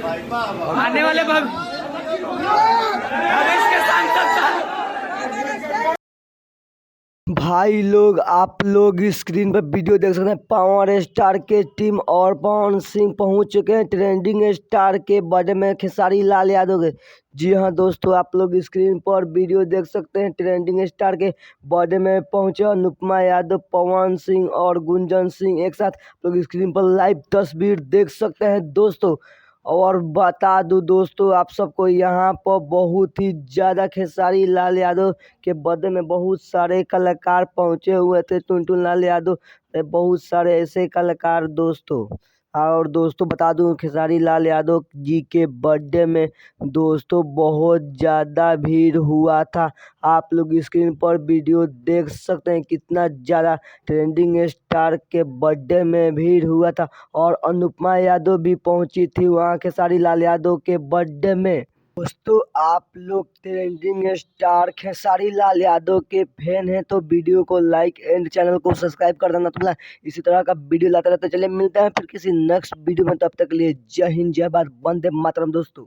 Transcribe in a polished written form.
आने वाले भविष्य के सांसद भाई लोग, आप लोग स्क्रीन पर वीडियो देख सकते हैं। पावर स्टार के टीम और पवन सिंह पहुंच चुके हैं ट्रेंडिंग स्टार के बर्थडे में खेसारी लाल यादव के। जी हाँ दोस्तों, आप लोग स्क्रीन पर वीडियो देख सकते हैं। ट्रेंडिंग स्टार के बर्थडे में पहुंचे अनुपमा यादव, पवन सिंह और गुंजन सिंह एक साथ। आप लोग स्क्रीन पर लाइव तस्वीर देख सकते हैं दोस्तों। और बता दूं दोस्तों आप सबको, यहाँ पर बहुत ही ज़्यादा खेसारी लाल यादव के बर्थडे में बहुत सारे कलाकार पहुंचे हुए थे। टुनटुन लाल यादव, बहुत सारे ऐसे कलाकार दोस्तों। और दोस्तों बता दूं, खेसारी लाल यादव जी के बर्थडे में दोस्तों बहुत ज़्यादा भीड़ हुआ था। आप लोग स्क्रीन पर वीडियो देख सकते हैं कितना ज़्यादा ट्रेंडिंग स्टार के बर्थडे में भीड़ हुआ था। और अनुपमा यादव भी पहुंची थी वहाँ खेसारी लाल यादव के बर्थडे में। दोस्तों आप लोग ट्रेंडिंग स्टार खेसारी लाल यादव के फैन हैं तो वीडियो को लाइक एंड चैनल को सब्सक्राइब कर देना। तो इसी तरह का वीडियो लाते रहते। चलिए मिलते हैं फिर किसी नेक्स्ट वीडियो में, तब तक के लिए जय हिंद, जय भारत, वंदे मातरम दोस्तों।